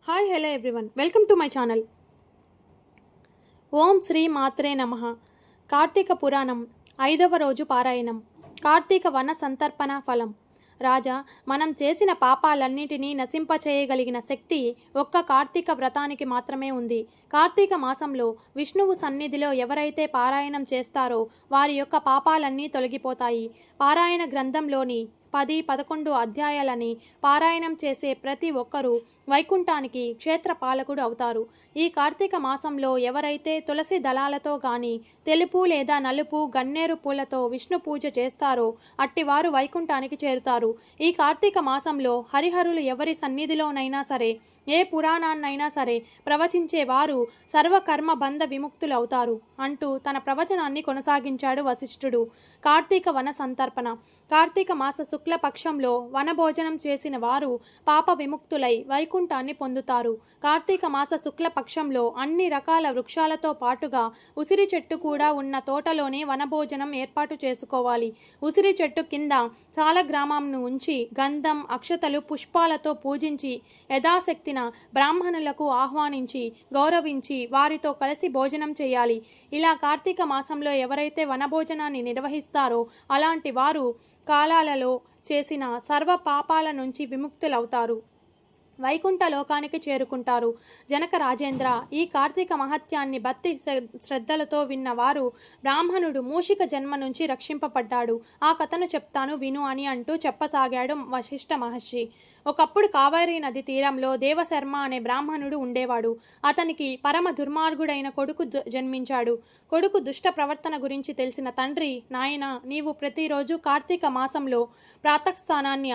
Hi hello everyone, welcome to my channel. ఓం శ్రీ మాత్రే నమః. కార్తీక పురాణం 5వ రోజు పారాయణం. కార్తీక వన సంతర్పణ ఫలం. రాజా, మనం చేసిన పాపాలన్నిటినీ నశింపచేయగలిగిన శక్తి ఒక్క కార్తీక వ్రతానికి మాత్రమే ఉంది. కార్తీక మాసంలో విష్ణువు సన్నిధిలో ఎవరైతే పారాయణం చేస్తారో వారి యొక్క పాపాలన్నీ తొలగిపోతాయి. పారాయణ గ్రంథంలోని 10-11 అధ్యాయాలని పారాయణం చేసే ప్రతి ఒక్కరూ వైకుంఠానికి క్షేత్రపాలకుడు అవుతారు. ఈ కార్తీక మాసంలో ఎవరైతే తులసి దళాలతో గాని తెలుపు లేదా నలుపు గన్నేరు పూలతో విష్ణు పూజ చేస్తారో అట్టివారు వైకుంఠానికి చేరుతారు. ఈ కార్తీక మాసంలో హరిహరులు ఎవరి సన్నిధిలోనైనా సరే, ఏ పురాణాన్నైనా సరే ప్రవచించే వారు సర్వకర్మ బంధ విముక్తులు అవుతారు అంటూ తన ప్రవచనాన్ని కొనసాగించాడు వశిష్ఠుడు. కార్తీక వన సంతర్పణ. కార్తీక మాస శుక్ల పక్షంలో వనభోజనం చేసిన వారు పాప విముక్తులై వైకుంఠాన్ని పొందుతారు. కార్తీక మాస శుక్ల పక్షంలో అన్ని రకాల వృక్షాలతో పాటుగా ఉసిరి చెట్టు కూడా ఉన్న తోటలోనే వనభోజనం ఏర్పాటు చేసుకోవాలి. ఉసిరి చెట్టు కింద సాలగ్రామంను ఉంచి గంధం, అక్షతలు, పుష్పాలతో పూజించి యథాశక్తిన బ్రాహ్మణులకు ఆహ్వానించి గౌరవించి వారితో కలిసి భోజనం చేయాలి. ఇలా కార్తీక మాసంలో ఎవరైతే వనభోజనాన్ని నిర్వహిస్తారో అలాంటి వారు కాలాలలో చేసిన సర్వ పాపాల నుంచి విముక్తులవుతారు, వైకుంఠ లోకానికి చేరుకుంటారు. జనక రాజేంద్ర, ఈ కార్తీక మహత్యాన్ని భక్తి శ్రద్ధలతో విన్నవారు బ్రాహ్మణుడు మూషిక జన్మ నుంచి రక్షింపబడ్డాడు. ఆ కథను చెప్తాను విను అని అంటూ చెప్పసాగాడు వశిష్ఠ మహర్షి. ఒకప్పుడు కావేరీ నది తీరంలో దేవశర్మ అనే బ్రాహ్మణుడు ఉండేవాడు. అతనికి పరమ దుర్మార్గుడైన కొడుకు జన్మించాడు. కొడుకు దుష్ట ప్రవర్తన గురించి తెలిసిన తండ్రి, నాయన, నీవు ప్రతిరోజు కార్తీక మాసంలో ప్రాతఃస్నానాన్ని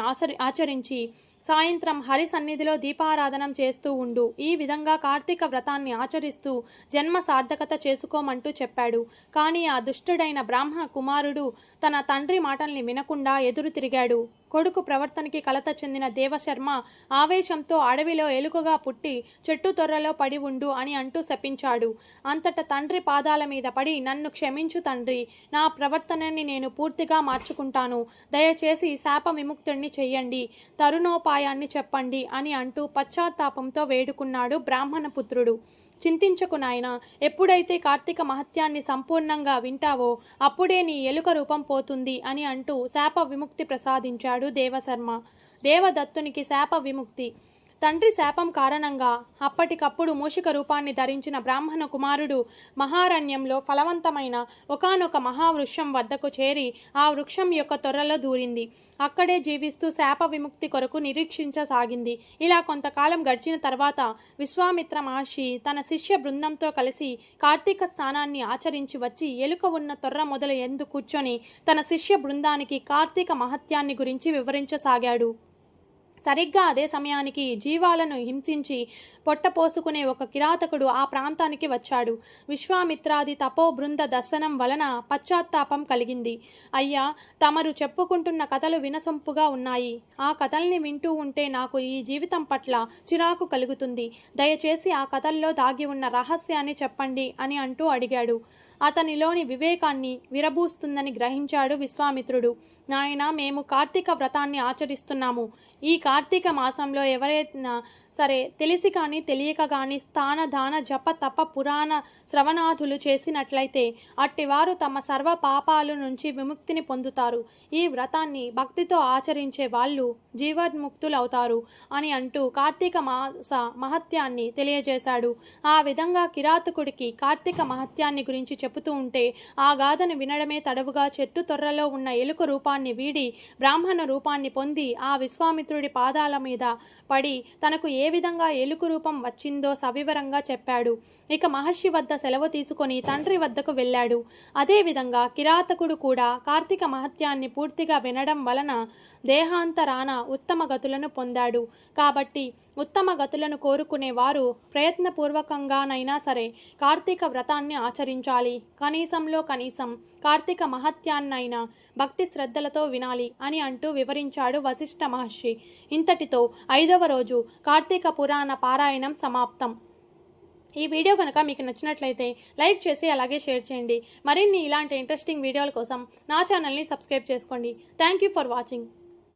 ఆచరించి సాయంత్రం హరి సన్నిధిలో దీపారాధనం చేస్తూ ఉండు. ఈ విధంగా కార్తీక వ్రతాన్ని ఆచరిస్తూ జన్మ సార్థకత చేసుకోమంటూ చెప్పాడు. కానీ ఆ దుష్టుడైన బ్రాహ్మణ కుమారుడు తన తండ్రి మాటల్ని వినకుండా ఎదురు తిరిగాడు. కొడుకు ప్రవర్తనకి కలత చెందిన దేవశర్మ ఆవేశంతో అడవిలో ఎలుకగా పుట్టి చెట్టు తొర్రలో పడి ఉండు అని అంటూ శపించాడు. అంతట తండ్రి పాదాల మీద పడి, నన్ను క్షమించు తండ్రి, నా ప్రవర్తనని నేను పూర్తిగా మార్చుకుంటాను, దయచేసి శాప విముక్తుడిని చెయ్యండి, తరుణోపాయాన్ని చెప్పండి అని అంటూ పశ్చాత్తాపంతో వేడుకున్నాడు బ్రాహ్మణ పుత్రుడు. చింతించకు నాయన, ఎప్పుడైతే కార్తీక మహత్యాన్ని సంపూర్ణంగా వింటావో అప్పుడే నీ ఎలుక రూపం పోతుంది అని అంటూ శాప విముక్తి ప్రసాదించాడు దేవశర్మ. దేవదత్తునికి శాప విముక్తి. తండ్రి శాపం కారణంగా అప్పటికప్పుడు మూషిక రూపాన్ని ధరించిన బ్రాహ్మణ కుమారుడు మహారణ్యంలో ఫలవంతమైన ఒకానొక మహావృక్షం వద్దకు చేరి ఆ వృక్షం యొక్క తొర్రలో దూరింది. అక్కడే జీవిస్తూ శాప విముక్తి కొరకు నిరీక్షించసాగింది. ఇలా కొంతకాలం గడిచిన తర్వాత విశ్వామిత్ర మహర్షి తన శిష్య బృందంతో కలిసి కార్తీక స్నానాన్ని ఆచరించి వచ్చి ఎలుక ఉన్న తొర్ర మొదలు ఎందు కూర్చొని తన శిష్య బృందానికి కార్తీక మహత్యాన్ని గురించి వివరించసాగాడు. సరిగ్గా అదే సమయానికి జీవాలను హింసించి పొట్టపోసుకునే ఒక కిరాతకుడు ఆ ప్రాంతానికి వచ్చాడు. విశ్వామిత్రాది తపో బృంద దర్శనం వలన పశ్చాత్తాపం కలిగింది. అయ్యా, తమరు చెప్పుకుంటున్న కథలు వినసొంపుగా ఉన్నాయి. ఆ కథల్ని వింటూ ఉంటే నాకు ఈ జీవితం పట్ల చిరాకు కలుగుతుంది. దయచేసి ఆ కథల్లో దాగి ఉన్న రహస్యాన్ని చెప్పండి అని అంటూ అడిగాడు. అతనిలోని వివేకాన్ని విరబూస్తుందని గ్రహించాడు విశ్వామిత్రుడు. నాయన, మేము కార్తీక వ్రతాన్ని ఆచరిస్తున్నాము. ఈ కార్తీక మాసంలో ఎవరైనా సరే తెలిసి కానీ తెలియక కానీ స్థాన దాన జప తప పురాణ శ్రవణాదులు చేసినట్లయితే అట్టివారు తమ సర్వ పాపాలు నుంచి విముక్తిని పొందుతారు. ఈ వ్రతాన్ని భక్తితో ఆచరించే వాళ్ళు జీవన్ముక్తులవుతారు అని అంటూ కార్తీక మాస మహత్యాన్ని తెలియజేశాడు. ఆ విధంగా కిరాతకుడికి కార్తీక మహత్యాన్ని గురించి చెబుతూ ఉంటే ఆ గాథను వినడమే తడవుగా చెట్టు తొర్రలో ఉన్న ఎలుక రూపాన్ని వీడి బ్రాహ్మణ రూపాన్ని పొంది ఆ విశ్వామిత్రుడి పాదాల మీద పడి తనకు ఏ విధంగా ఎలుక రూపం వచ్చిందో సవివరంగా చెప్పాడు. ఇక మహర్షి వద్ద సెలవు తీసుకొని తండ్రి వద్దకు వెళ్ళాడు. అదేవిధంగా కిరాతకుడు కూడా కార్తీక మహత్యాన్ని పూర్తిగా వినడం వలన దేహాంతరాన ఉత్తమ గతులను పొందాడు. కాబట్టి ఉత్తమ గతులను కోరుకునే వారు ప్రయత్నపూర్వకంగానైనా సరే కార్తీక వ్రతాన్ని ఆచరించాలి. కనీసంలో కనీసం కార్తీక మహత్యాన్నైనా భక్తి శ్రద్ధలతో వినాలి అని అంటూ వివరించాడు వశిష్ఠ మహర్షి. ఇంతటితో 5వ రోజు కార్తీక పురాణ పారాయణం సమాప్తం. ఈ వీడియో కనుక మీకు నచ్చినట్లయితే లైక్ చేసి అలాగే షేర్ చేయండి. మరిన్ని ఇలాంటి ఇంట్రెస్టింగ్ వీడియోల కోసం నా ఛానల్ని సబ్స్క్రైబ్ చేసుకోండి. Thank you for watching.